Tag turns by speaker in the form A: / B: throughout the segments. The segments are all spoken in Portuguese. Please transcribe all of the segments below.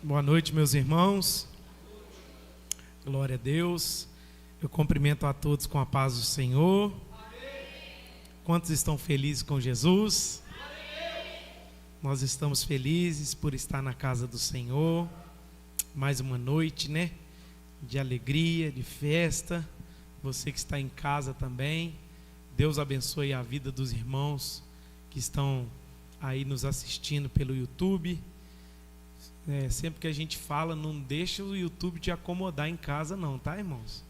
A: Boa noite, meus irmãos. Glória a Deus. Eu cumprimento a todos com a paz do Senhor. Quantos estão felizes com Jesus? Nós estamos felizes por estar na casa do Senhor. Mais uma noite, né? De alegria, de festa. Você que está em casa também. Deus abençoe a vida dos irmãos que estão aí nos assistindo pelo YouTube. Sempre que a gente fala, não deixa o YouTube te acomodar em casa não, tá, irmãos?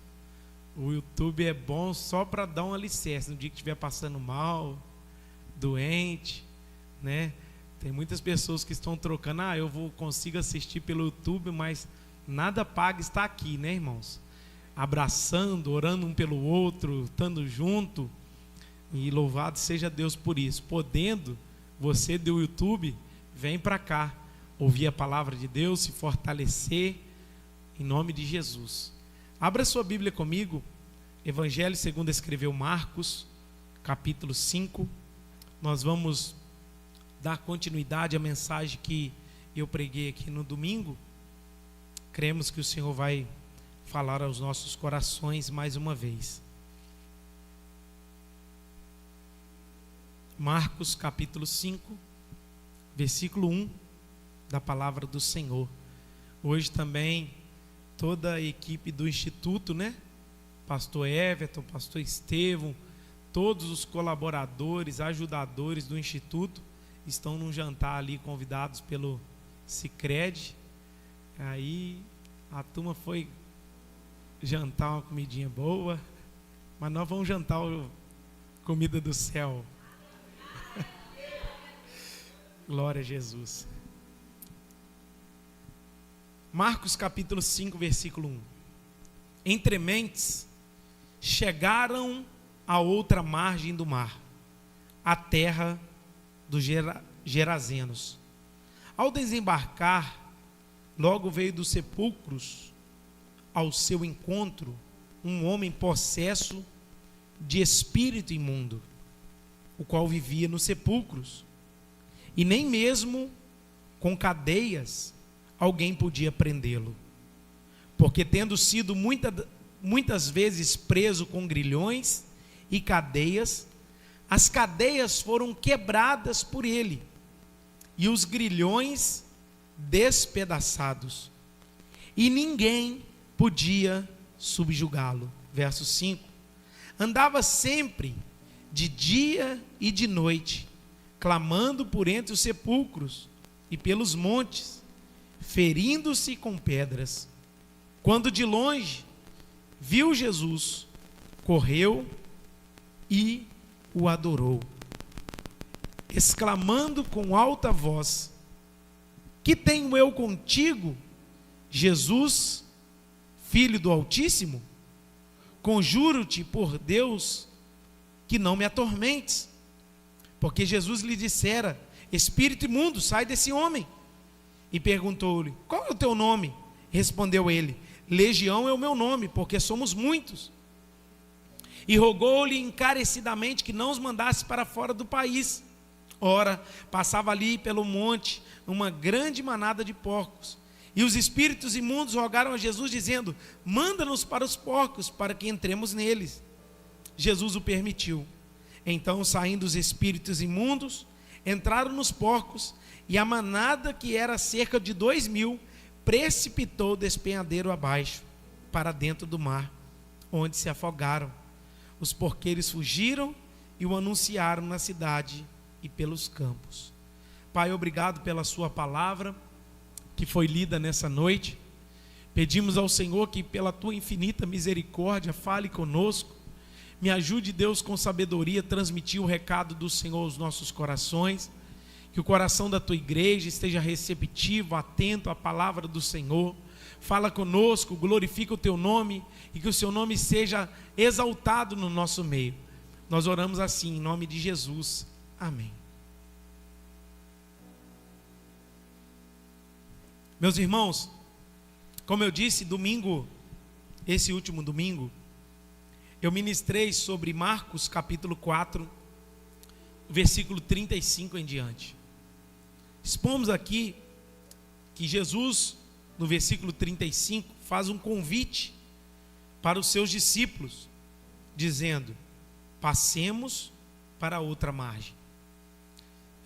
A: O YouTube é bom só para dar um alicerce no dia que estiver passando mal, doente, né? Tem muitas pessoas que estão trocando, consigo assistir pelo YouTube, mas nada paga está aqui, né, irmãos? Abraçando, orando um pelo outro, estando junto, e louvado seja Deus por isso. Podendo, você do YouTube, vem para cá, ouvir a palavra de Deus, se fortalecer, em nome de Jesus. Abra sua Bíblia comigo, Evangelho segundo escreveu Marcos, capítulo 5. Nós vamos dar continuidade à mensagem que eu preguei aqui no domingo. Cremos que o Senhor vai falar aos nossos corações mais uma vez. Marcos capítulo 5, versículo 1. Da palavra do Senhor. Hoje também toda a equipe do Instituto, né? Pastor Everton, Pastor Estevão, todos os colaboradores, ajudadores do Instituto estão num jantar ali convidados pelo Sicredi. Aí a turma foi jantar uma comidinha boa, mas nós vamos jantar comida do céu. Glória a Jesus. Marcos capítulo 5, versículo 1. Entre mentes, chegaram à outra margem do mar, a terra dos Gerazenos. Ao desembarcar, logo veio dos sepulcros ao seu encontro um homem possesso de espírito imundo, o qual vivia nos sepulcros, e nem mesmo com cadeias alguém podia prendê-lo, porque tendo sido muitas vezes preso com grilhões e cadeias, as cadeias foram quebradas por ele, e os grilhões despedaçados, e ninguém podia subjugá-lo. Verso 5. Andava sempre de dia e de noite, clamando por entre os sepulcros e pelos montes, ferindo-se com pedras. Quando de longe viu Jesus, correu e o adorou, exclamando com alta voz: que tenho eu contigo, Jesus, Filho do Altíssimo? Conjuro-te por Deus que não me atormentes. Porque Jesus lhe dissera: espírito imundo, sai desse homem. E perguntou-lhe: qual é o teu nome? Respondeu ele: Legião é o meu nome, porque somos muitos. E rogou-lhe encarecidamente que não os mandasse para fora do país. Ora, passava ali pelo monte uma grande manada de porcos. E os espíritos imundos rogaram a Jesus, dizendo: manda-nos para os porcos, para que entremos neles. Jesus o permitiu. Então, saindo os espíritos imundos, entraram nos porcos, e a manada, que era cerca de 2.000, precipitou o despenhadeiro abaixo, para dentro do mar, onde se afogaram. Os porqueiros fugiram e o anunciaram na cidade e pelos campos. Pai, obrigado pela sua palavra, que foi lida nessa noite. Pedimos ao Senhor que, pela tua infinita misericórdia, fale conosco. Me ajude, Deus, com sabedoria, a transmitir o recado do Senhor aos nossos corações. Que o coração da tua igreja esteja receptivo, atento à palavra do Senhor. Fala conosco, glorifica o teu nome e que o seu nome seja exaltado no nosso meio. Nós oramos assim, em nome de Jesus. Amém. Meus irmãos, como eu disse, esse último domingo, eu ministrei sobre Marcos capítulo 4, versículo 35 em diante. Expomos aqui que Jesus no versículo 35, faz um convite para os seus discípulos, dizendo: passemos para outra margem.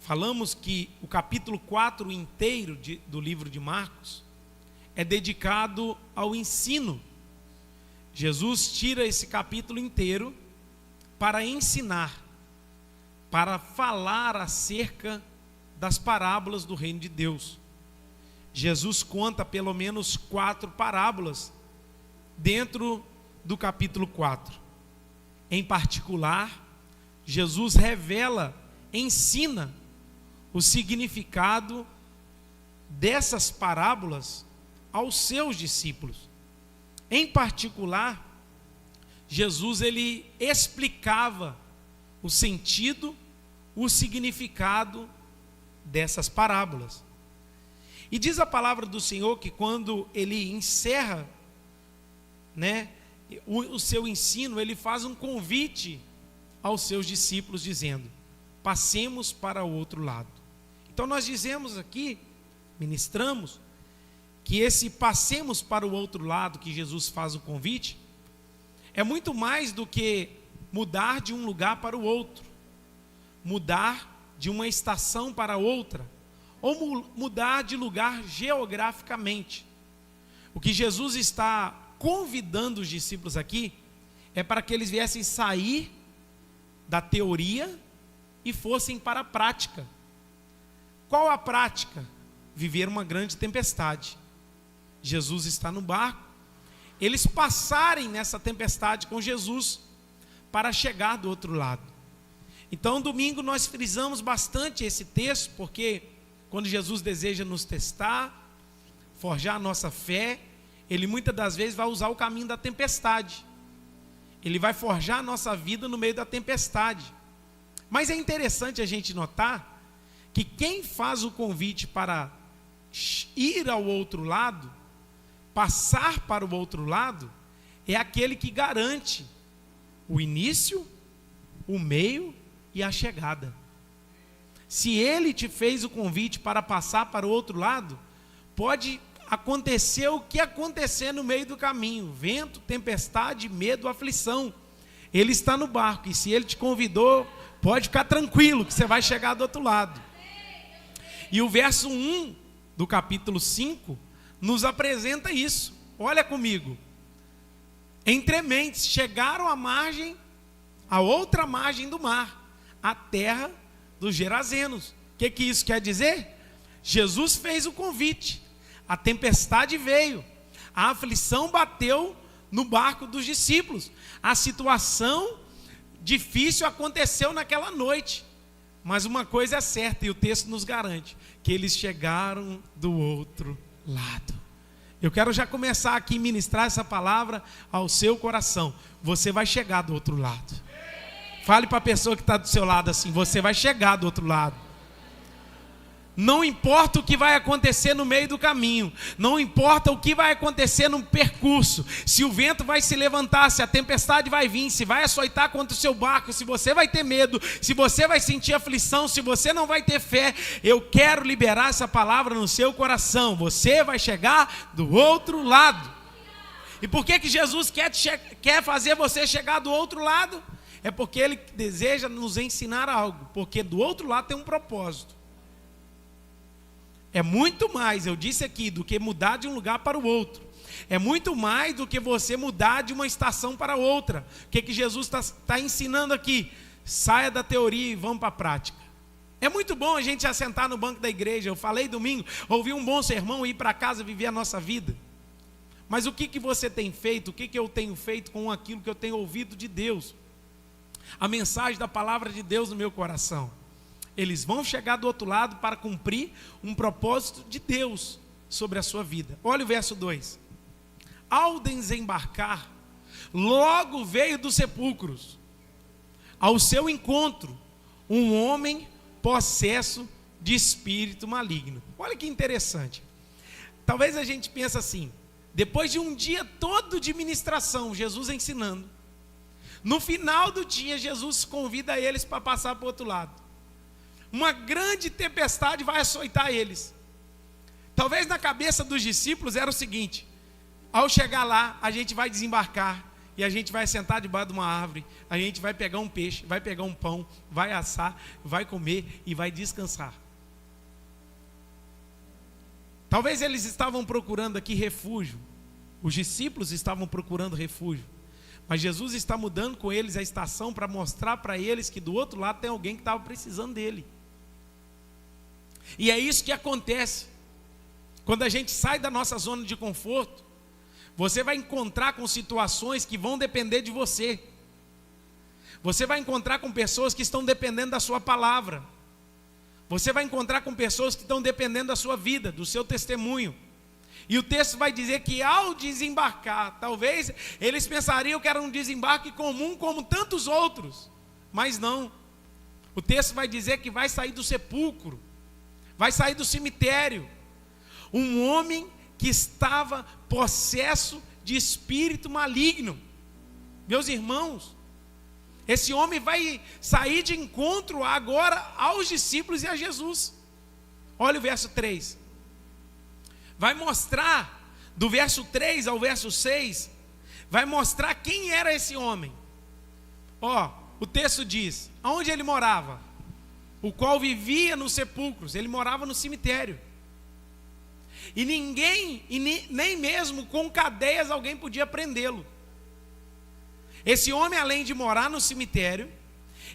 A: Falamos que o capítulo 4 inteiro do livro de Marcos é dedicado ao ensino. Jesus tira esse capítulo inteiro para ensinar, para falar acerca das parábolas do reino de Deus. Jesus conta pelo menos 4 parábolas dentro do capítulo 4. Em particular, Jesus revela, ensina o significado dessas parábolas aos seus discípulos. Em particular, Jesus ele explicava o sentido, o significado dessas parábolas. E diz a palavra do Senhor que quando ele encerra, o seu ensino, ele faz um convite aos seus discípulos dizendo: passemos para o outro lado. Então nós dizemos aqui, ministramos, que esse passemos para o outro lado que Jesus faz o convite, é muito mais do que mudar de um lugar para o outro, mudar de uma estação para outra, ou mudar de lugar geograficamente. O que Jesus está convidando os discípulos aqui é para que eles viessem sair da teoria e fossem para a prática. Qual a prática? Viver uma grande tempestade. Jesus está no barco, eles passarem nessa tempestade com Jesus para chegar do outro lado. Então, domingo nós frisamos bastante esse texto, porque quando Jesus deseja nos testar, forjar a nossa fé, Ele muitas das vezes vai usar o caminho da tempestade. Ele vai forjar a nossa vida no meio da tempestade. Mas é interessante a gente notar que quem faz o convite para ir ao outro lado, passar para o outro lado, é aquele que garante o início, o meio e a chegada. Se ele te fez o convite para passar para o outro lado, pode acontecer o que acontecer no meio do caminho: vento, tempestade, medo, aflição. Ele está no barco, e se ele te convidou, pode ficar tranquilo que você vai chegar do outro lado. E o verso 1 do capítulo 5 nos apresenta isso. Olha comigo: entre mentes chegaram à margem, a outra margem do mar, a terra dos Gerazenos. O que isso quer dizer? Jesus fez o convite, a tempestade veio, a aflição bateu no barco dos discípulos, a situação difícil aconteceu naquela noite, mas uma coisa é certa, e o texto nos garante, que eles chegaram do outro lado. Eu quero já começar aqui a ministrar essa palavra ao seu coração: você vai chegar do outro lado. Fale para a pessoa que está do seu lado assim: você vai chegar do outro lado. Não importa o que vai acontecer no meio do caminho, não importa o que vai acontecer no percurso, se o vento vai se levantar, se a tempestade vai vir, se vai açoitar contra o seu barco, se você vai ter medo, se você vai sentir aflição, se você não vai ter fé, eu quero liberar essa palavra no seu coração: você vai chegar do outro lado. E por que Jesus quer fazer você chegar do outro lado? É porque Ele deseja nos ensinar algo, porque do outro lado tem um propósito. É muito mais, eu disse aqui, do que mudar de um lugar para o outro. É muito mais do que você mudar de uma estação para outra. O que Jesus está ensinando aqui? Saia da teoria e vamos para a prática. É muito bom a gente assentar no banco da igreja. Eu falei domingo, ouvir um bom sermão e ir para casa viver a nossa vida. Mas o que você tem feito? O que eu tenho feito com aquilo que eu tenho ouvido de Deus? A mensagem da palavra de Deus no meu coração. Eles vão chegar do outro lado para cumprir um propósito de Deus sobre a sua vida. Olha o verso 2. Ao desembarcar, logo veio dos sepulcros ao seu encontro um homem possesso de espírito maligno. Olha que interessante. Talvez a gente pense assim: depois de um dia todo de ministração, Jesus ensinando, no final do dia Jesus convida eles para passar para o outro lado. Uma grande tempestade vai açoitar eles. Talvez na cabeça dos discípulos era o seguinte: ao chegar lá, a gente vai desembarcar e a gente vai sentar debaixo de uma árvore, a gente vai pegar um peixe, vai pegar um pão, vai assar, vai comer e vai descansar. Talvez eles estavam procurando aqui refúgio, os discípulos estavam procurando refúgio, mas Jesus está mudando com eles a estação para mostrar para eles que do outro lado tem alguém que estava precisando dele. E é isso que acontece quando a gente sai da nossa zona de conforto. Você vai encontrar com situações que vão depender de você. Você vai encontrar com pessoas que estão dependendo da sua palavra. Você vai encontrar com pessoas que estão dependendo da sua vida, do seu testemunho. E o texto vai dizer que ao desembarcar, talvez eles pensariam que era um desembarque comum como tantos outros, mas não. O texto vai dizer que vai sair do sepulcro, vai sair do cemitério, um homem que estava possesso de espírito maligno. Meus irmãos, esse homem vai sair de encontro agora aos discípulos e a Jesus. Olha o verso 3. Vai mostrar, do verso 3 ao verso 6, vai mostrar quem era esse homem. O texto diz, aonde ele morava? O qual vivia nos sepulcros, ele morava no cemitério. E ninguém, nem mesmo com cadeias, alguém podia prendê-lo. Esse homem, além de morar no cemitério,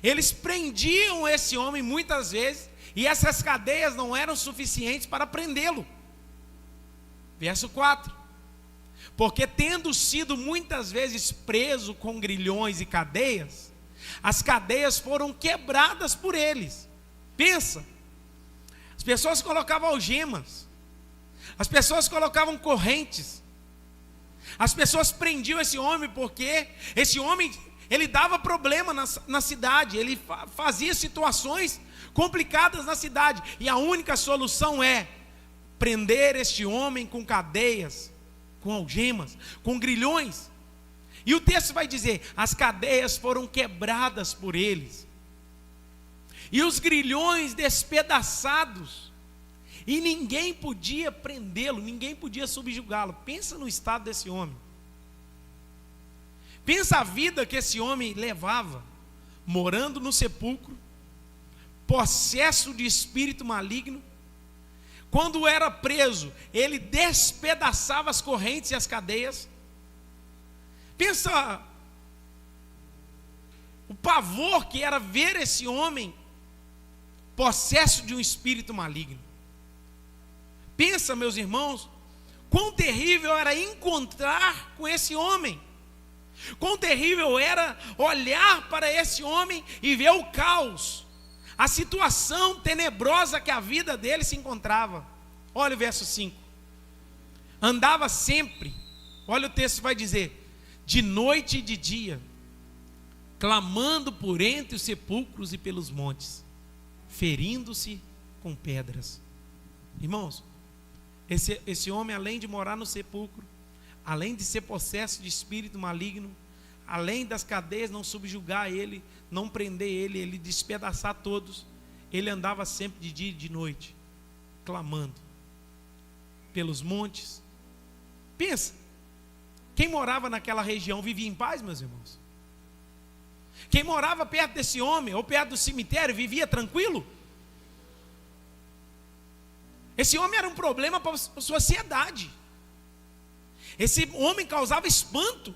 A: eles prendiam esse homem muitas vezes, e essas cadeias não eram suficientes para prendê-lo. Verso 4. Porque tendo sido muitas vezes preso com grilhões e cadeias, as cadeias foram quebradas por eles. Pensa, as pessoas colocavam algemas, as pessoas colocavam correntes, as pessoas prendiam esse homem porque esse homem, ele dava problema na cidade, ele fazia situações complicadas na cidade, e a única solução é prender este homem com cadeias, com algemas, com grilhões. E o texto vai dizer, as cadeias foram quebradas por eles, e os grilhões despedaçados, e ninguém podia prendê-lo, ninguém podia subjugá-lo. Pensa no estado desse homem. Pensa a vida que esse homem levava, morando no sepulcro, possesso de espírito maligno. Quando era preso, ele despedaçava as correntes e as cadeias. Pensa o pavor que era ver esse homem possesso de um espírito maligno. Pensa, meus irmãos, quão terrível era encontrar com esse homem. Quão terrível era olhar para esse homem e ver o caos, a situação tenebrosa que a vida dele se encontrava. Olha o verso 5. Andava sempre, olha o texto vai dizer, de noite e de dia, clamando por entre os sepulcros e pelos montes, ferindo-se com pedras. Irmãos, esse homem, além de morar no sepulcro, além de ser possesso de espírito maligno, além das cadeias não subjugar ele, não prender ele, ele despedaçar todos, ele andava sempre de dia e de noite, clamando pelos montes. Pensa, quem morava naquela região vivia em paz, meus irmãos? Quem morava perto desse homem, ou perto do cemitério, vivia tranquilo? Esse homem era um problema para a sociedade. Esse homem causava espanto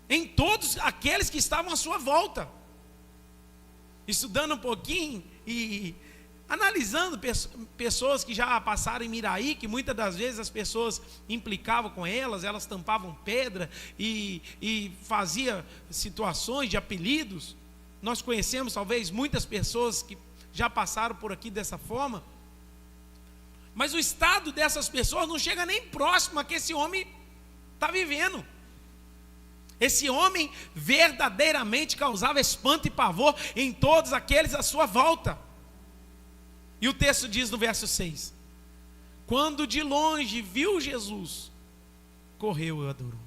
A: em todos aqueles que estavam à sua volta. Estudando um pouquinho e analisando pessoas que já passaram em Miraí, que muitas das vezes as pessoas implicavam com elas tampavam pedra e fazia situações de apelidos. Nós conhecemos talvez muitas pessoas que já passaram por aqui dessa forma. Mas o estado dessas pessoas não chega nem próximo a que esse homem está vivendo. Esse homem verdadeiramente causava espanto e pavor em todos aqueles à sua volta. E o texto diz no verso 6: quando de longe viu Jesus, correu e o adorou.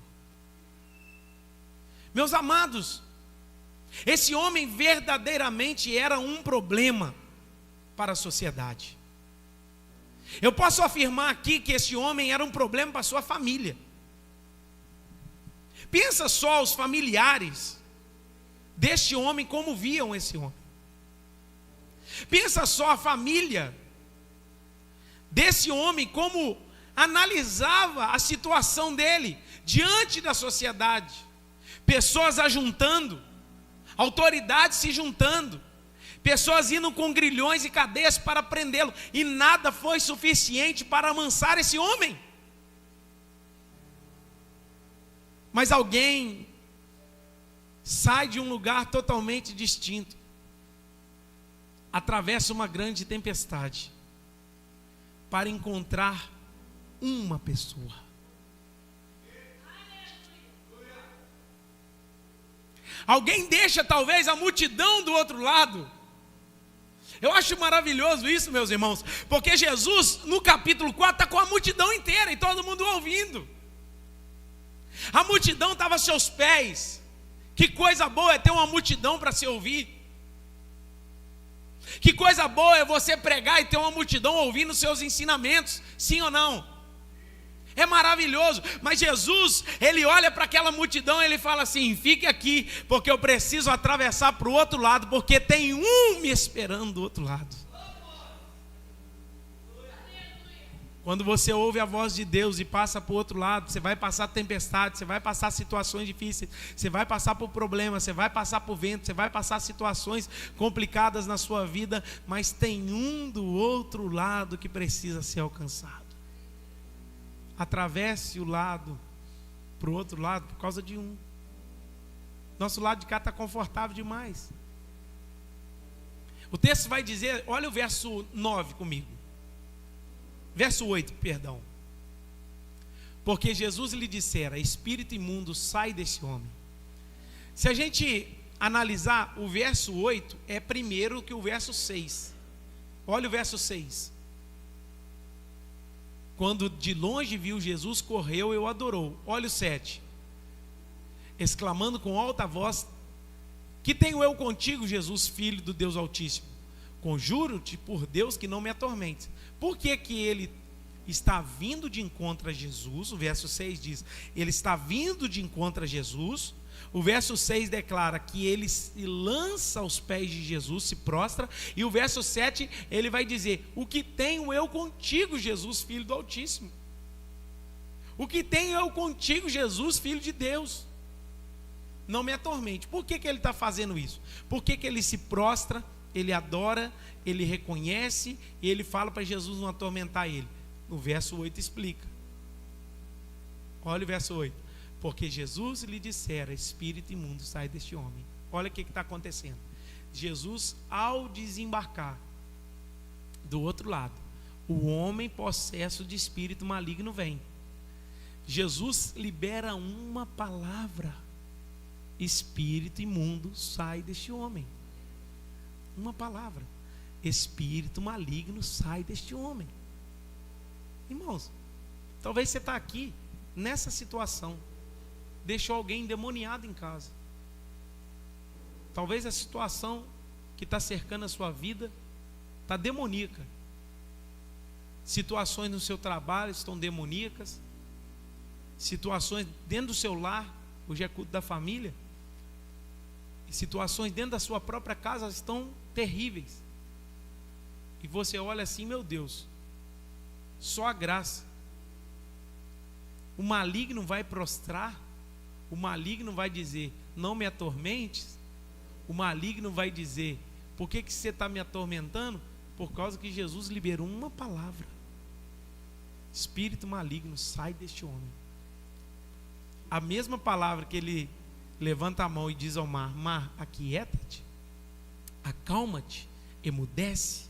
A: Meus amados, esse homem verdadeiramente era um problema para a sociedade. Eu posso afirmar aqui que esse homem era um problema para a sua família. Pensa só os familiares deste homem, como viam esse homem. Pensa só a família desse homem, como analisava a situação dele diante da sociedade. Pessoas ajuntando, autoridades se juntando, pessoas indo com grilhões e cadeias para prendê-lo, e nada foi suficiente para amansar esse homem. Mas alguém sai de um lugar totalmente distinto, atravessa uma grande tempestade, para encontrar uma pessoa. Alguém deixa talvez a multidão do outro lado. Eu acho maravilhoso isso, meus irmãos, porque Jesus no capítulo 4 está com a multidão inteira e todo mundo ouvindo. A multidão estava a seus pés. Que coisa boa é ter uma multidão para se ouvir. Que coisa boa é você pregar e ter uma multidão ouvindo seus ensinamentos, sim ou não? É maravilhoso, mas Jesus, ele olha para aquela multidão e ele fala assim: fique aqui, porque eu preciso atravessar para o outro lado, porque tem um me esperando do outro lado. Quando você ouve a voz de Deus e passa para o outro lado, você vai passar tempestade, você vai passar situações difíceis, você vai passar por problemas, você vai passar por vento, você vai passar situações complicadas na sua vida, mas tem um do outro lado que precisa ser alcançado. Atravesse o lado para o outro lado por causa de um. Nosso lado de cá está confortável demais. O texto vai dizer, olha o verso 9 comigo. Verso 8, perdão. Porque Jesus lhe dissera: espírito imundo, sai desse homem. Se a gente analisar, o verso 8 é primeiro que o verso 6. Olha o verso 6. Quando de longe viu Jesus, correu e o adorou. Olha o 7. Exclamando com alta voz: que tenho eu contigo, Jesus, filho do Deus Altíssimo? Conjuro-te por Deus que não me atormentes. Por que que ele está vindo de encontro a Jesus? O verso 6 diz, ele está vindo de encontro a Jesus. O verso 6 declara que ele se lança aos pés de Jesus, se prostra. E o verso 7, ele vai dizer: o que tenho eu contigo, Jesus, filho do Altíssimo? O que tenho eu contigo, Jesus, filho de Deus? Não me atormente. Por que que ele está fazendo isso? Por que que ele se prostra, ele adora, ele reconhece e ele fala para Jesus não atormentar ele? No verso 8 explica. Olha o verso 8. Porque Jesus lhe dissera: espírito imundo, sai deste homem. Olha o que está acontecendo. Jesus, ao desembarcar do outro lado, o homem possesso de espírito maligno vem. Jesus libera uma palavra: espírito imundo, sai deste homem. Uma palavra: espírito maligno, sai deste homem. Irmãos, talvez você está aqui nessa situação, deixou alguém endemoniado em casa. Talvez a situação que está cercando a sua vida está demoníaca. Situações no seu trabalho estão demoníacas. Situações dentro do seu lar, hoje é culto da família, e situações dentro da sua própria casa estão terríveis. E você olha assim: meu Deus, só a graça. O maligno vai prostrar, o maligno vai dizer: não me atormentes. O maligno vai dizer: por que que você está me atormentando? Por causa que Jesus liberou uma palavra: espírito maligno, sai deste homem. A mesma palavra que ele levanta a mão e diz ao mar: mar, aquieta-te, acalma-te, emudece,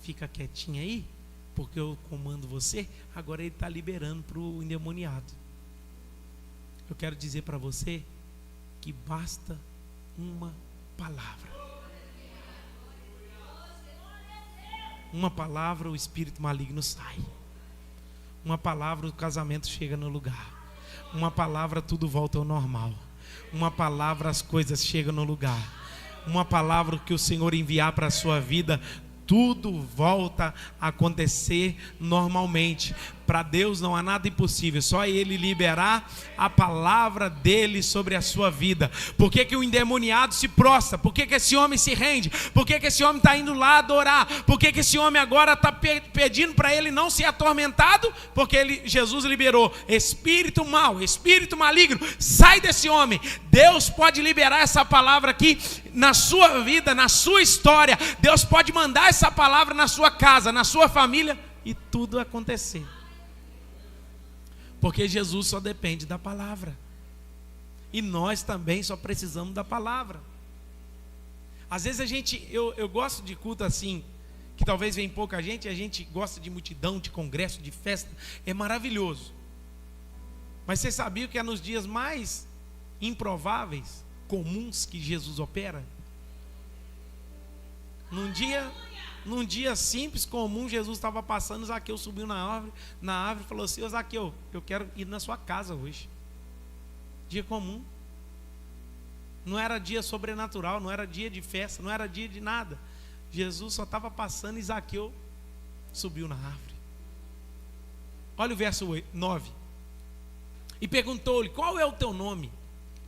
A: fica quietinho aí, porque eu comando você. Agora ele está liberando para o endemoniado. Eu quero dizer para você que basta uma palavra. Uma palavra, o espírito maligno sai. Uma palavra, o casamento chega no lugar. Uma palavra, tudo volta ao normal. Uma palavra, as coisas chegam no lugar. Uma palavra que o Senhor enviar para a sua vida, tudo volta a acontecer normalmente. Para Deus não há nada impossível, só Ele liberar a palavra dEle sobre a sua vida. Por que que o endemoniado se prostra? Por que que esse homem se rende? Por que que esse homem está indo lá adorar? Por que que esse homem agora está pedindo para ele não ser atormentado? Porque Jesus liberou: espírito mau, espírito maligno, sai desse homem. Deus pode liberar essa palavra aqui na sua vida, na sua história. Deus pode mandar essa palavra na sua casa, na sua família, e tudo acontecer. Porque Jesus só depende da palavra. E nós também só precisamos da palavra. Às vezes eu gosto de culto assim, que talvez venha pouca gente, a gente gosta de multidão, de congresso, de festa. É maravilhoso. Mas você sabia que é nos dias mais improváveis, comuns, que Jesus opera? Num dia simples, comum, Jesus estava passando, Zaqueu subiu na árvore e falou assim: ô Zaqueu, eu quero ir na sua casa hoje. Dia comum. Não era dia sobrenatural, não era dia de festa, não era dia de nada. Jesus só estava passando e Zaqueu subiu na árvore. Olha o verso 9. E perguntou-lhe: qual é o teu nome?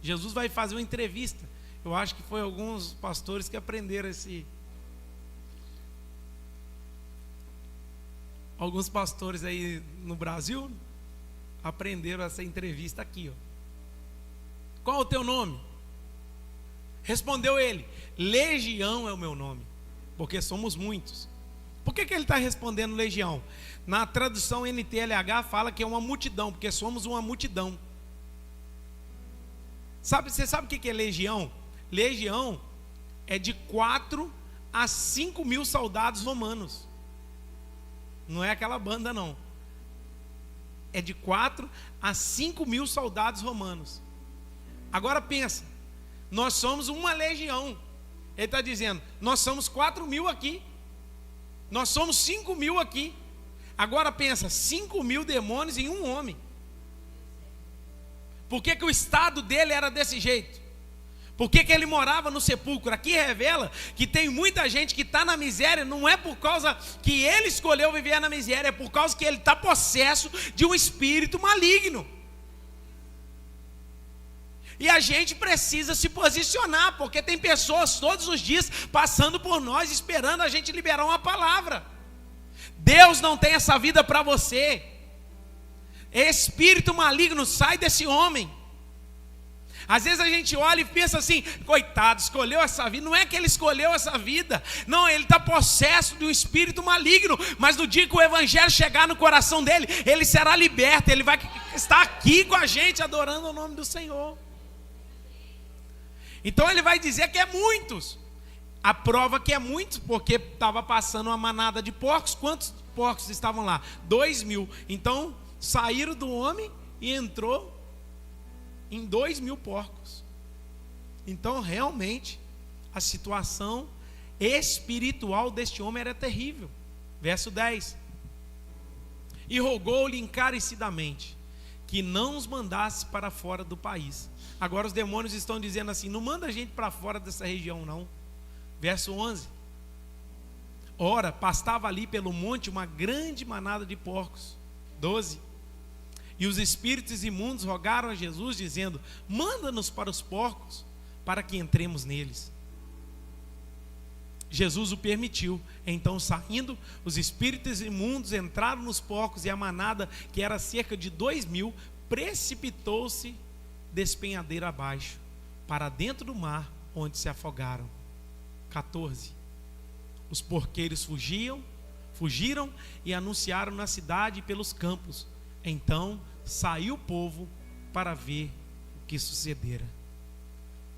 A: Jesus vai fazer uma entrevista. Eu acho que foi alguns pastores que aprenderam alguns pastores aí no Brasil aprenderam essa entrevista aqui, ó. Qual é o teu nome? Respondeu ele: Legião é o meu nome, porque somos muitos. Por que ele está respondendo legião? Na tradução NTLH fala que é uma multidão, porque somos uma multidão. Você sabe o que é legião? Legião é de 4 a 5 mil soldados romanos. Não é aquela banda, não. É de 4 a 5 mil soldados romanos. Agora pensa, nós somos uma legião. Ele está dizendo: nós somos 4 mil aqui, nós somos 5 mil aqui. Agora pensa, 5 mil demônios em um homem. Por que que o estado dele era desse jeito? Por que que ele morava no sepulcro? Aqui revela que tem muita gente que está na miséria, não é por causa que ele escolheu viver na miséria, é por causa que ele está possesso de um espírito maligno. E a gente precisa se posicionar, porque tem pessoas todos os dias passando por nós, esperando a gente liberar uma palavra. Deus não tem essa vida para você. Espírito maligno, sai desse homem. Às vezes a gente olha e pensa assim: coitado, escolheu essa vida. Não é que ele escolheu essa vida, não, ele está possesso de um espírito maligno. Mas no dia que o evangelho chegar no coração dele, ele será liberto. Ele vai estar aqui com a gente adorando o nome do Senhor. Então ele vai dizer que é muitos. A prova que é muitos, porque estava passando uma manada de porcos. Quantos porcos estavam lá? 2.000. Então saíram do homem e entrou em 2.000 porcos. Então realmente a situação espiritual deste homem era terrível. Verso 10. E rogou-lhe encarecidamente que não os mandasse para fora do país. Agora os demônios estão dizendo assim: não manda a gente para fora dessa região não. Verso 11. Ora, pastava ali pelo monte uma grande manada de porcos. 12. E os espíritos imundos rogaram a Jesus, dizendo: manda-nos para os porcos, para que entremos neles. Jesus o permitiu. Então, saindo, os espíritos imundos entraram nos porcos, e a manada, que era cerca de 2.000, precipitou-se despenhadeira abaixo, para dentro do mar, onde se afogaram. 14. Os porqueiros fugiram e anunciaram na cidade e pelos campos. Então saiu o povo para ver o que sucedera.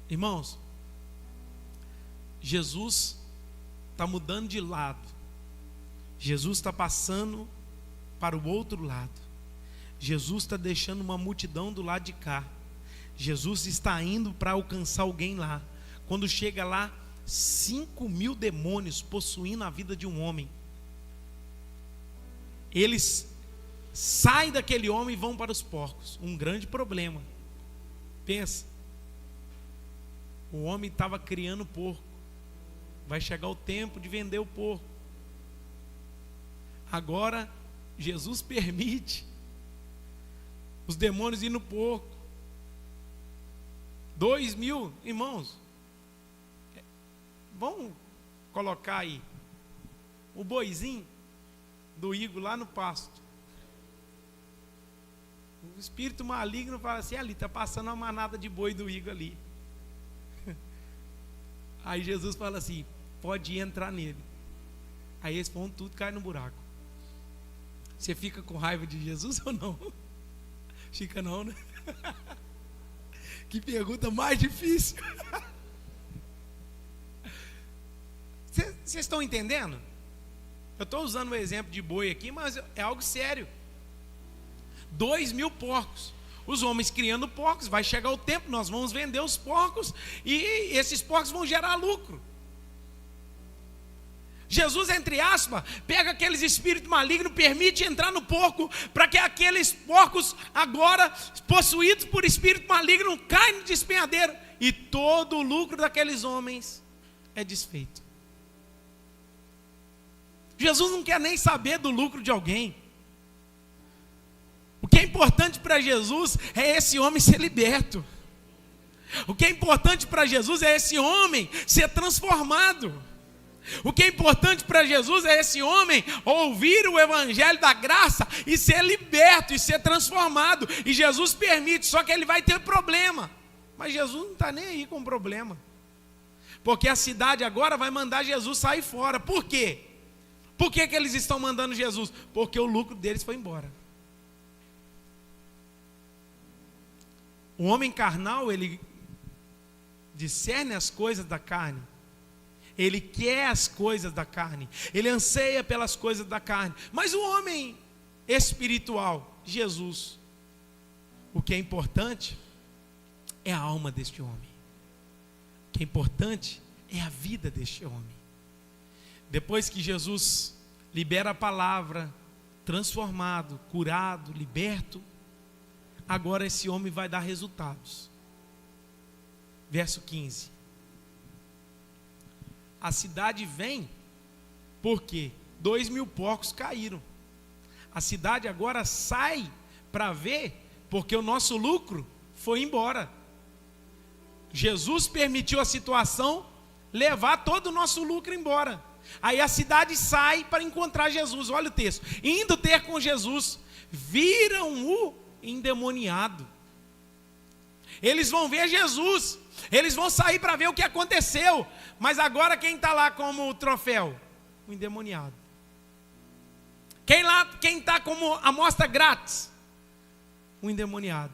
A: Irmãos, Jesus está mudando de lado. Jesus está passando para o outro lado. Jesus está deixando uma multidão do lado de cá. Jesus está indo para alcançar alguém lá. Quando chega lá, 5.000 demônios possuindo a vida de um homem. Eles saem daquele homem e vão para os porcos. Um grande problema. Pensa, o homem estava criando porco. Vai chegar o tempo de vender o porco. Agora, Jesus permite os demônios ir no porco. 2.000, irmãos, vamos colocar aí o boizinho do Igor lá no pasto. O espírito maligno fala assim: ali está passando uma manada de boi do Igor ali. Aí Jesus fala assim: pode entrar nele. Aí eles vão tudo cair no buraco. Você fica com raiva de Jesus ou não? Fica não, né? Que pergunta mais difícil. Vocês estão entendendo? Eu estou usando o exemplo de boi aqui, mas é algo sério. 2.000 porcos. Os homens criando porcos. Vai chegar o tempo, nós vamos vender os porcos e esses porcos vão gerar lucro. Jesus, entre aspas, pega aqueles espíritos malignos, permite entrar no porco, para que aqueles porcos, agora possuídos por espírito maligno, caem no despenhadeiro, e todo o lucro daqueles homens é desfeito. Jesus não quer nem saber do lucro de alguém. O que é importante para Jesus é esse homem ser liberto. O que é importante para Jesus é esse homem ser transformado. O que é importante para Jesus é esse homem ouvir o evangelho da graça e ser liberto e ser transformado. E Jesus permite, só que ele vai ter problema. Mas Jesus não está nem aí com problema. Porque a cidade agora vai mandar Jesus sair fora. Por quê? Por que eles estão mandando Jesus? Porque o lucro deles foi embora. O homem carnal, ele discerne as coisas da carne. Ele quer as coisas da carne. Ele anseia pelas coisas da carne. Mas o homem espiritual, Jesus, o que é importante é a alma deste homem. O que é importante é a vida deste homem. Depois que Jesus libera a palavra, transformado, curado, liberto, agora esse homem vai dar resultados. Verso 15. A cidade vem porque 2.000 porcos caíram. A cidade agora sai para ver porque o nosso lucro foi embora. Jesus permitiu a situação levar todo o nosso lucro embora. Aí a cidade sai para encontrar Jesus. Olha o texto. Indo ter com Jesus, viram o endemoniado. Eles vão ver Jesus. Eles vão sair para ver o que aconteceu. Mas agora quem está lá como troféu? O endemoniado. Quem está como amostra grátis? O endemoniado.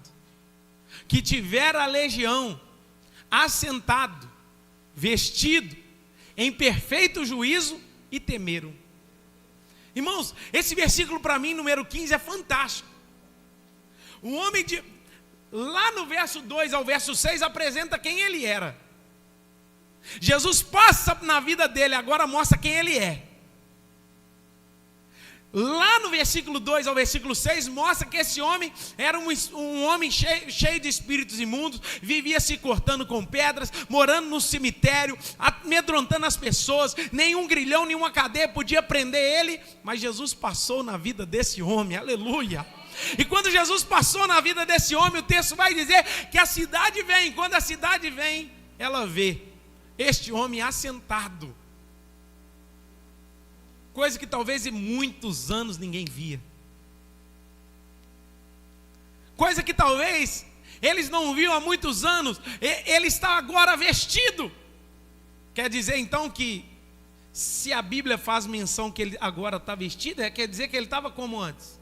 A: Que tivera a legião, assentado, vestido, em perfeito juízo, e temeram. Irmãos, esse versículo para mim, número 15, é fantástico. O homem lá no verso 2 ao verso 6 apresenta quem ele era. Jesus passa na vida dele, agora mostra quem ele é. Lá no versículo 2 ao versículo 6 mostra que esse homem era um homem cheio de espíritos imundos, vivia se cortando com pedras, morando no cemitério, amedrontando as pessoas, nenhum grilhão, nenhuma cadeia podia prender ele, mas Jesus passou na vida desse homem, aleluia. E quando Jesus passou na vida desse homem, o texto vai dizer que a cidade vem. Quando a cidade vem, ela vê este homem assentado, coisa que talvez em muitos anos ninguém via, coisa que talvez eles não viam há muitos anos. Ele está agora vestido. Quer dizer então que se a Bíblia faz menção que ele agora está vestido, quer dizer que ele estava como antes?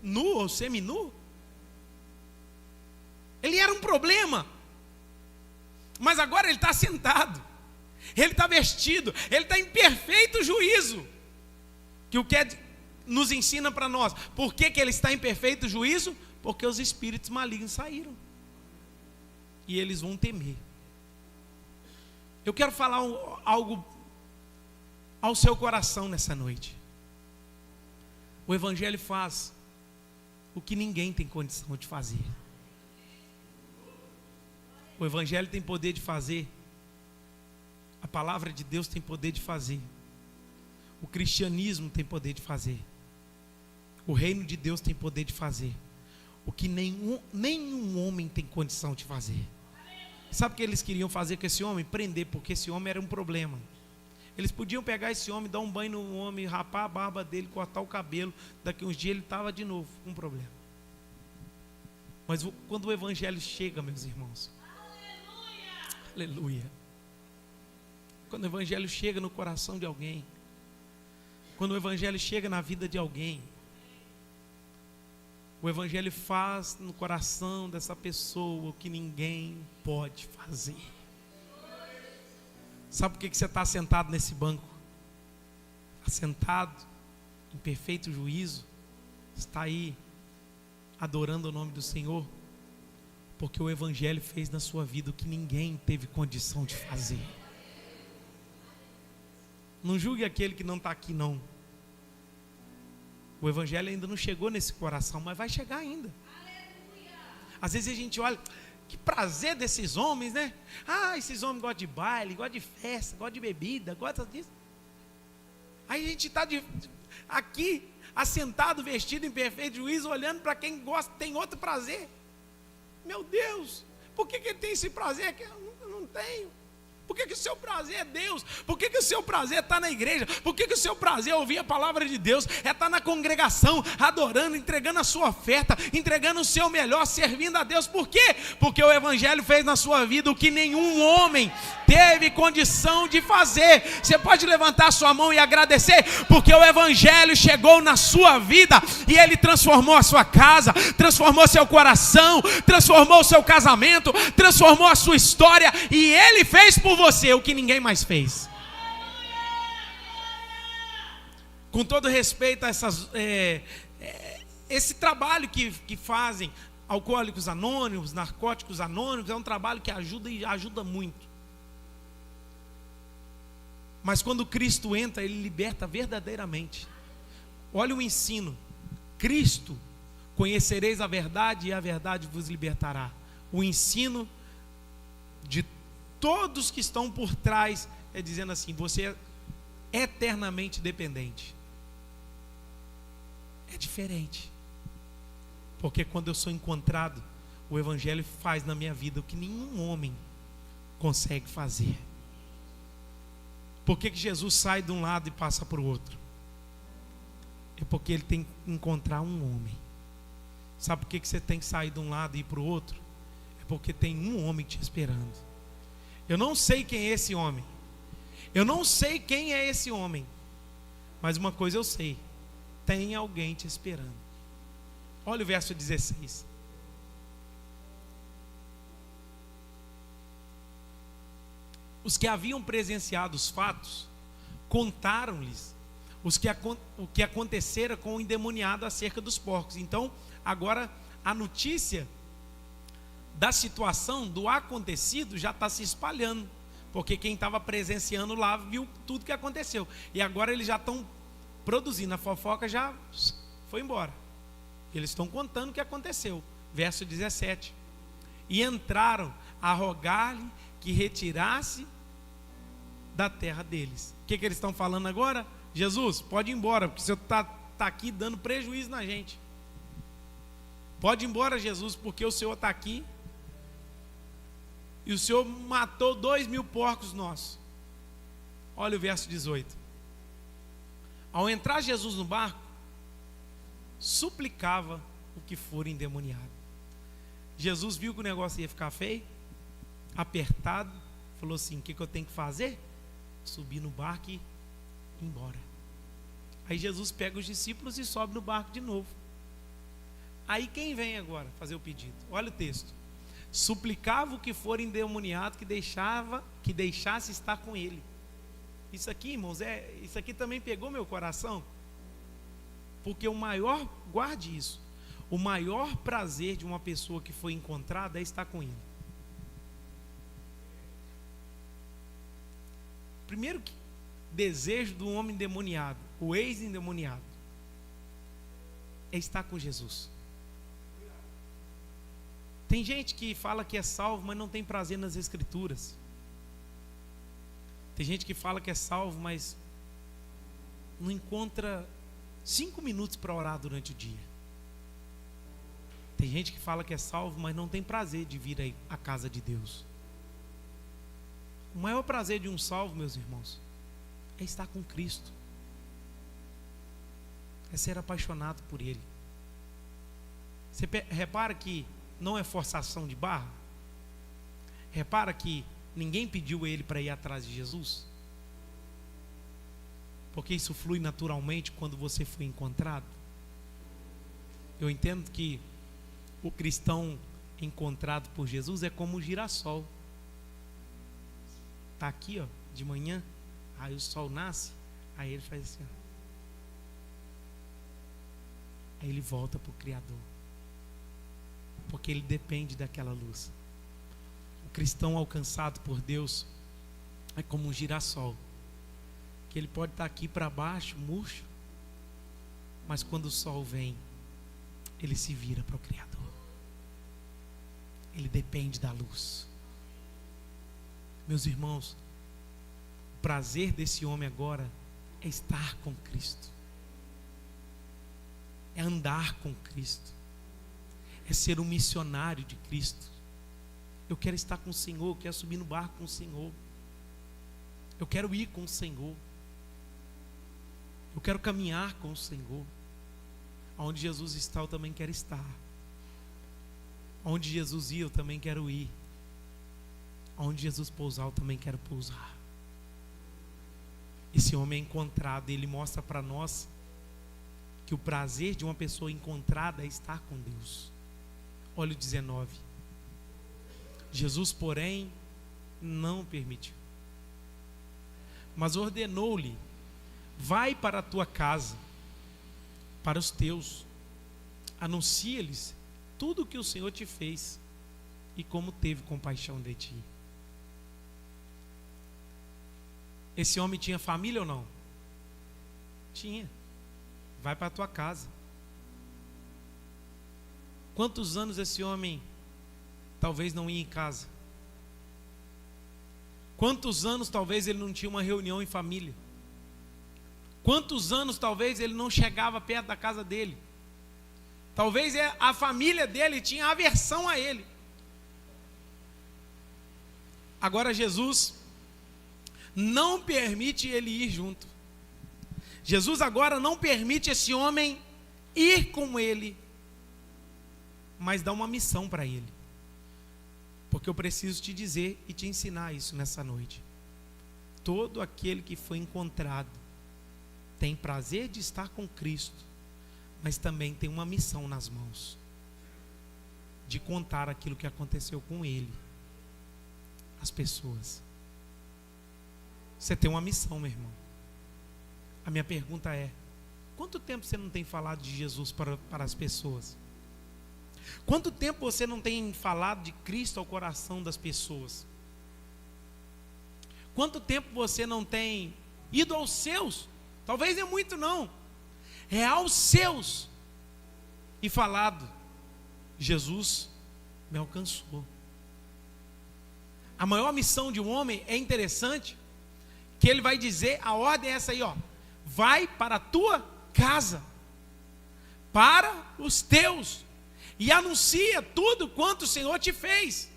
A: Nu ou semi-nu? Ele era um problema, mas agora ele está sentado, ele está vestido, ele está em perfeito juízo. Que o que nos ensina para nós? Por que ele está em perfeito juízo? Porque os espíritos malignos saíram e eles vão temer. Eu quero falar algo ao seu coração nessa noite. O Evangelho faz o que ninguém tem condição de fazer. O Evangelho tem poder de fazer. A palavra de Deus tem poder de fazer O cristianismo tem poder de fazer. O reino de Deus tem poder de fazer o que nenhum homem tem condição de fazer. Sabe o que eles queriam fazer com esse homem? Prender, porque esse homem era um problema. Eles podiam pegar esse homem, dar um banho no homem, rapar a barba dele, cortar o cabelo. Daqui uns dias ele estava de novo com um problema. Mas quando o evangelho chega, meus irmãos, aleluia. Quando o evangelho chega no coração de alguém, quando o evangelho chega na vida de alguém, o evangelho faz no coração dessa pessoa o que ninguém pode fazer. Sabe por que você está sentado nesse banco? Está sentado em perfeito juízo, está aí adorando o nome do Senhor, porque o evangelho fez na sua vida o que ninguém teve condição de fazer. Não julgue aquele que não está aqui, não. O evangelho ainda não chegou nesse coração, mas vai chegar ainda. Às vezes a gente olha, que prazer desses homens, né? Ah, esses homens gostam de baile, gostam de festa, gostam de bebida, gostam disso. Aí a gente está aqui, assentado, vestido em perfeito juízo, olhando para quem gosta, tem outro prazer. Meu Deus, por que ele tem esse prazer que eu não tenho? Por que o seu prazer é Deus? Por que o seu prazer é estar na igreja? Por que o seu prazer é ouvir a palavra de Deus? É estar na congregação, adorando, entregando a sua oferta, entregando o seu melhor, servindo a Deus. Por quê? Porque o evangelho fez na sua vida o que nenhum homem teve condição de fazer. Você pode levantar a sua mão e agradecer, porque o evangelho chegou na sua vida e ele transformou a sua casa, transformou seu coração, transformou o seu casamento, transformou a sua história, e ele fez por você o que ninguém mais fez. Com todo respeito a esse trabalho que fazem Alcoólicos Anônimos, Narcóticos Anônimos, é um trabalho que ajuda e ajuda muito. Mas quando Cristo entra, ele liberta verdadeiramente. Olha o ensino: Cristo, conhecereis a verdade e a verdade vos libertará. O ensino de todos que estão por trás é dizendo assim: você é eternamente dependente. É diferente, porque quando eu sou encontrado, o evangelho faz na minha vida o que nenhum homem consegue fazer. Por que Jesus sai de um lado e passa para o outro? É porque ele tem que encontrar um homem. Sabe por que você tem que sair de um lado e ir para o outro? É porque tem um homem te esperando. Eu não sei quem é esse homem. Eu não sei quem é esse homem. Mas uma coisa eu sei: tem alguém te esperando. Olha o verso 16. Os que haviam presenciado os fatos contaram-lhes o que acontecera com o endemoniado acerca dos porcos. Então, agora a notícia da situação, do acontecido, já está se espalhando, porque quem estava presenciando lá viu tudo que aconteceu, e agora eles já estão produzindo, a fofoca já foi embora, eles estão contando o que aconteceu. Verso 17: e entraram a rogar-lhe que retirasse da terra deles. O que eles estão falando agora? Jesus, pode ir embora, porque o Senhor está aqui dando prejuízo na gente. Pode ir embora, Jesus, porque o Senhor está aqui e o Senhor matou 2.000 porcos nossos. Olha o verso 18. Ao entrar Jesus no barco, suplicava o que for endemoniado. Jesus viu que o negócio ia ficar feio, apertado, falou assim: o que eu tenho que fazer? Subir no barco e ir embora. Aí Jesus pega os discípulos e sobe no barco de novo. Aí quem vem agora fazer o pedido? Olha o texto: suplicava o que for endemoniado que deixasse estar com ele. Isso aqui, irmãos, isso aqui também pegou meu coração, porque guarde isso, o maior prazer de uma pessoa que foi encontrada é estar com ele. Primeiro desejo do homem endemoniado, o ex-endemoniado, é estar com Jesus. Tem gente que fala que é salvo, mas não tem prazer nas escrituras. Tem gente que fala que é salvo, mas não encontra 5 minutos para orar durante o dia. Tem gente que fala que é salvo, mas não tem prazer de vir aí à casa de Deus. O maior prazer de um salvo, meus irmãos, é estar com Cristo, é ser apaixonado por Ele. Você repara que não é forçação de barra? Repara que ninguém pediu Ele para ir atrás de Jesus? Porque isso flui naturalmente quando você foi encontrado. Eu entendo que o cristão encontrado por Jesus é como o girassol. Está aqui, ó, de manhã, aí o sol nasce, aí ele faz assim, ó. Aí ele volta para o Criador, porque ele depende daquela luz. O cristão alcançado por Deus é como um girassol, que ele pode estar aqui para baixo, murcho, mas quando o sol vem, ele se vira para o Criador. Ele depende da luz. Meus irmãos, o prazer desse homem agora é estar com Cristo, é andar com Cristo, é ser um missionário de Cristo. Eu quero estar com o Senhor, eu quero subir no barco com o Senhor, eu quero ir com o Senhor, eu quero caminhar com o Senhor. Onde Jesus está, eu também quero estar. Onde Jesus ia, eu também quero ir. Onde Jesus pousar, eu também quero pousar. Esse homem é encontrado, ele mostra para nós que o prazer de uma pessoa encontrada é estar com Deus. Olha o 19. Jesus, porém, não permitiu, mas ordenou-lhe: vai para a tua casa, para os teus, anuncia-lhes tudo o que o Senhor te fez e como teve compaixão de ti. Esse homem tinha família ou não? Tinha. Vai para a tua casa. Quantos anos esse homem talvez não ia em casa? Quantos anos talvez ele não tinha uma reunião em família? Quantos anos talvez ele não chegava perto da casa dele? Talvez a família dele tinha aversão a ele. Agora Jesus não permite ele ir junto. Jesus agora não permite esse homem ir com ele, mas dá uma missão para ele. Porque eu preciso te dizer e te ensinar isso nessa noite. Todo aquele que foi encontrado tem prazer de estar com Cristo, mas também tem uma missão nas mãos, de contar aquilo que aconteceu com ele às pessoas. Você tem uma missão, meu irmão. A minha pergunta é: quanto tempo você não tem falado de Jesus para as pessoas? Quanto tempo você não tem falado de Cristo ao coração das pessoas? Quanto tempo você não tem ido aos seus? Talvez é muito não, é aos seus, e falado: Jesus me alcançou. A maior missão de um homem é interessante, que ele vai dizer, a ordem é essa aí, ó: vai para a tua casa, para os teus, e anuncia tudo quanto o Senhor te fez.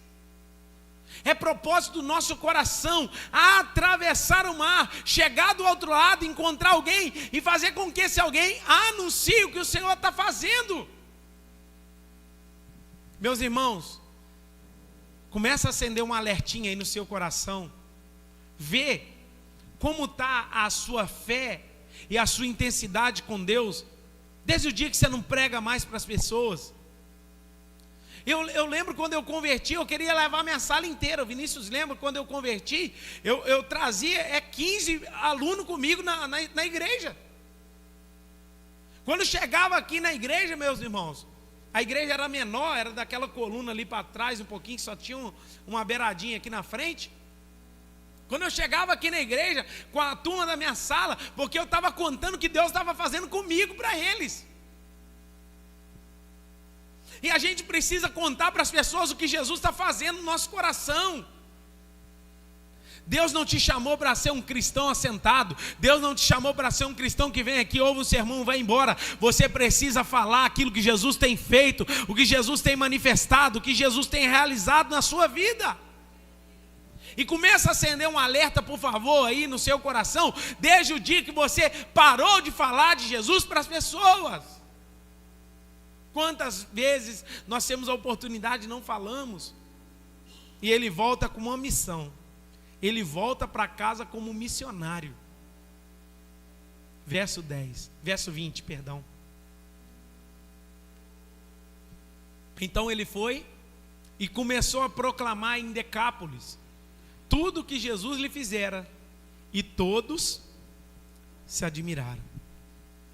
A: É propósito do nosso coração atravessar o mar, chegar do outro lado, encontrar alguém e fazer com que esse alguém anuncie o que o Senhor está fazendo. Meus irmãos, começa a acender uma alertinha aí no seu coração. Vê como está a sua fé e a sua intensidade com Deus desde o dia que você não prega mais para as pessoas. Eu lembro quando eu converti, eu queria levar minha sala inteira. O Vinícius lembra quando eu converti, eu trazia 15 alunos comigo na igreja. Quando chegava aqui na igreja, meus irmãos, a igreja era menor, era daquela coluna ali para trás um pouquinho, que só tinha uma beiradinha aqui na frente. Quando eu chegava aqui na igreja com a turma da minha sala, porque eu estava contando o que Deus estava fazendo comigo para eles. E a gente precisa contar para as pessoas o que Jesus está fazendo no nosso coração. Deus não te chamou para ser um cristão assentado. Deus não te chamou para ser um cristão que vem aqui, ouve o sermão e vai embora. Você precisa falar aquilo que Jesus tem feito, o que Jesus tem manifestado, o que Jesus tem realizado na sua vida. E começa a acender um alerta, por favor, aí no seu coração, desde o dia que você parou de falar de Jesus para as pessoas. Quantas vezes nós temos a oportunidade e não falamos? E ele volta com uma missão. Ele volta para casa como missionário. Verso 20, perdão. Então ele foi e começou a proclamar em Decápolis tudo o que Jesus lhe fizera, e todos se admiraram.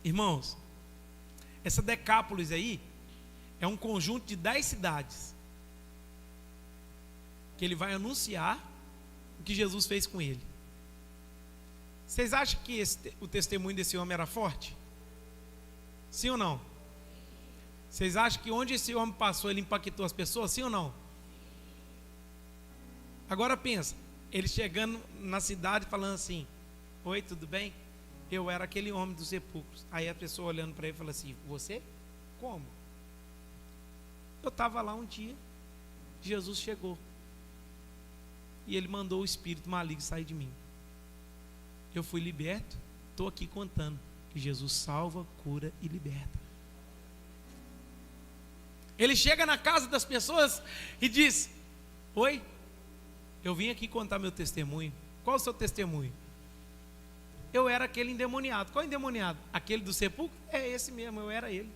A: Irmãos, essa Decápolis aí é um conjunto de 10 cidades que ele vai anunciar o que Jesus fez com ele. Vocês acham que o testemunho desse homem era forte? Sim ou não? Vocês acham que onde esse homem passou ele impactou as pessoas? Sim ou não? Agora pensa, ele chegando na cidade falando assim: oi, tudo bem? Eu era aquele homem dos sepulcros. Aí a pessoa olhando para ele fala assim: você? Como? Eu estava lá um dia, Jesus chegou e ele mandou o espírito maligno sair de mim. Eu fui liberto, estou aqui contando que Jesus salva, cura e liberta. Ele chega na casa das pessoas e diz: oi, eu vim aqui contar meu testemunho. Qual o seu testemunho? Eu era aquele endemoniado. Qual endemoniado? Aquele do sepulcro? É esse mesmo, eu era ele.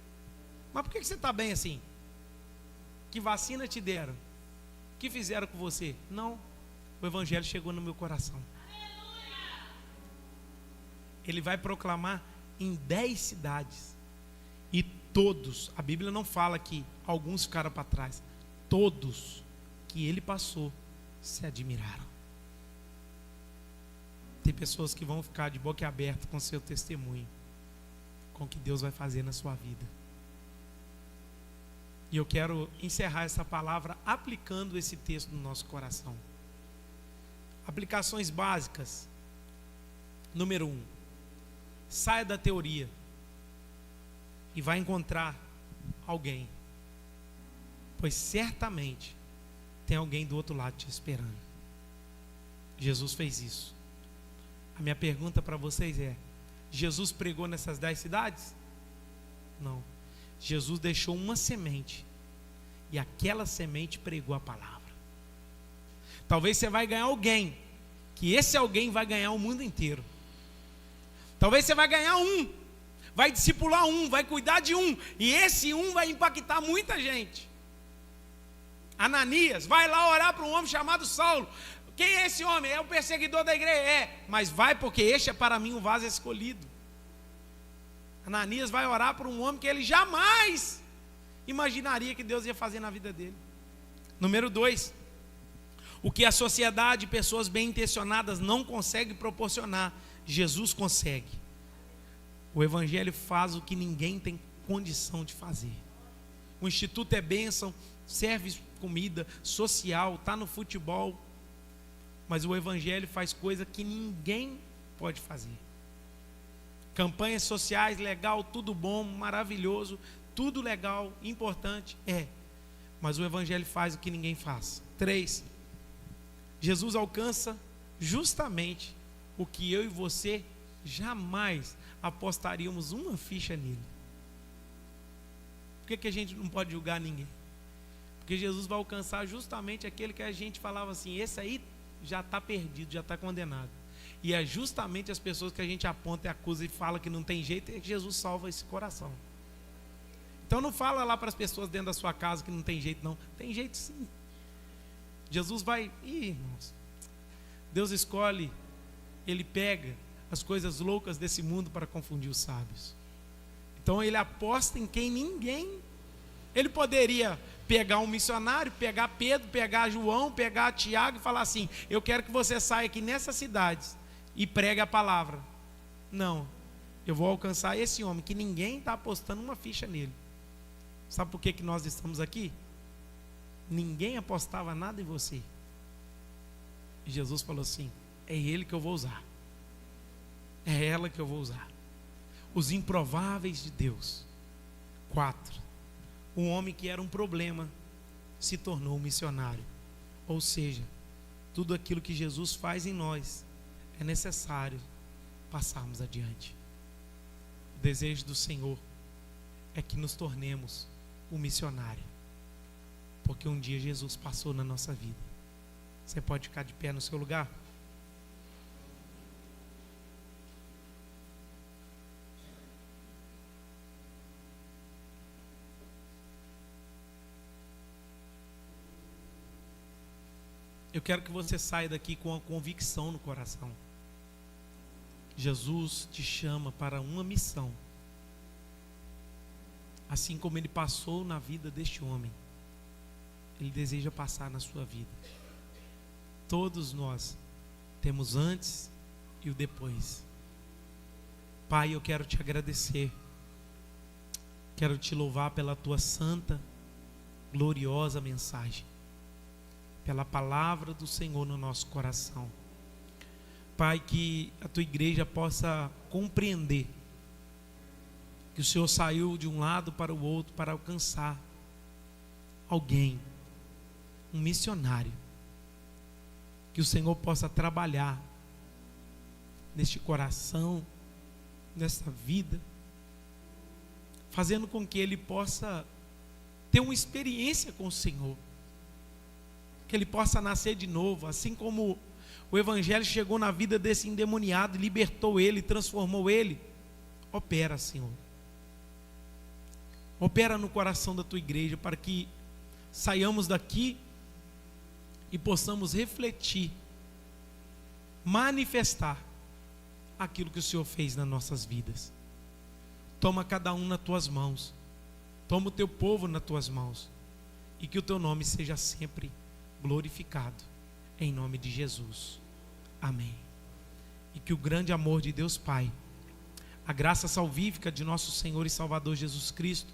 A: Mas por que você está bem assim? Que vacina te deram? O que fizeram com você? Não, o evangelho chegou no meu coração. Ele vai proclamar em 10 cidades. E todos, a Bíblia não fala que alguns ficaram para trás. Todos que ele passou se admiraram. Tem pessoas que vão ficar de boca aberta com seu testemunho, com o que Deus vai fazer na sua vida. E eu quero encerrar essa palavra aplicando esse texto no nosso coração. Aplicações básicas. Número 1. Saia da teoria e vai encontrar alguém, pois certamente tem alguém do outro lado te esperando. Jesus fez isso. A minha pergunta para vocês é: Jesus pregou nessas 10 cidades? Não. Jesus deixou uma semente e aquela semente pregou a palavra. Talvez você vai ganhar alguém, que esse alguém vai ganhar o mundo inteiro. Talvez você vai ganhar um, vai discipular um, vai cuidar de um, e esse um vai impactar muita gente. Ananias vai lá orar para um homem chamado Saulo. Quem é esse homem? É o perseguidor da igreja? É, mas vai porque este é para mim um vaso escolhido. Ananias vai orar por um homem que ele jamais imaginaria que Deus ia fazer na vida dele. Número 2, o que a sociedade e pessoas bem intencionadas não conseguem proporcionar, Jesus consegue. O evangelho faz o que ninguém tem condição de fazer. O instituto é bênção, serve comida social, está no futebol, mas o evangelho faz coisa que ninguém pode fazer. Campanhas sociais, legal, tudo bom, maravilhoso, tudo legal, importante, mas o evangelho faz o que ninguém faz. 3, Jesus alcança justamente o que eu e você jamais apostaríamos uma ficha nele. Por que a gente não pode julgar ninguém? Porque Jesus vai alcançar justamente aquele que a gente falava assim: esse aí já está perdido, já está condenado. E é justamente as pessoas que a gente aponta e acusa e fala que não tem jeito, é que Jesus salva esse coração. Então não fala lá para as pessoas dentro da sua casa que não tem jeito não. Tem jeito sim. Jesus vai... irmãos, Deus escolhe, Ele pega as coisas loucas desse mundo para confundir os sábios. Então Ele aposta em quem ninguém... Ele poderia pegar um missionário, pegar Pedro, pegar João, pegar Tiago e falar assim: eu quero que você saia aqui nessas cidades e pregue a palavra. Não, eu vou alcançar esse homem que ninguém está apostando uma ficha nele. Sabe por que nós estamos aqui? Ninguém apostava nada em você. E Jesus falou assim: é ele que eu vou usar. É ela que eu vou usar. Os improváveis de Deus. 4. Um homem que era um problema se tornou um missionário. Ou seja, tudo aquilo que Jesus faz em nós é necessário passarmos adiante. O desejo do Senhor é que nos tornemos um missionário, porque um dia Jesus passou na nossa vida. Você pode ficar de pé no seu lugar? Eu quero que você saia daqui com a convicção no coração. Jesus te chama para uma missão. Assim como ele passou na vida deste homem, ele deseja passar na sua vida. Todos nós temos antes e o depois. Pai, eu quero te agradecer. Quero te louvar pela tua santa, gloriosa mensagem. Pela palavra do Senhor no nosso coração. Pai, que a tua igreja possa compreender que o Senhor saiu de um lado para o outro para alcançar alguém, um missionário. Que o Senhor possa trabalhar neste coração, nesta vida, fazendo com que ele possa ter uma experiência com o Senhor. Que ele possa nascer de novo, assim como o Evangelho chegou na vida desse endemoniado, libertou ele, transformou ele. Opera, Senhor. Opera no coração da tua igreja, para que saiamos daqui e possamos refletir, manifestar aquilo que o Senhor fez nas nossas vidas. Toma cada um nas tuas mãos, toma o teu povo nas tuas mãos, e que o teu nome seja sempre glorificado, em nome de Jesus, amém. E que o grande amor de Deus Pai, a graça salvífica de nosso Senhor e Salvador Jesus Cristo,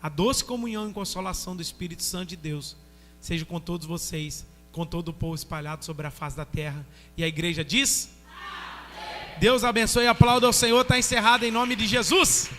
A: a doce comunhão e consolação do Espírito Santo de Deus, seja com todos vocês, com todo o povo espalhado sobre a face da terra. E a igreja diz: amém. Deus abençoe e aplauda ao Senhor. Está encerrado em nome de Jesus.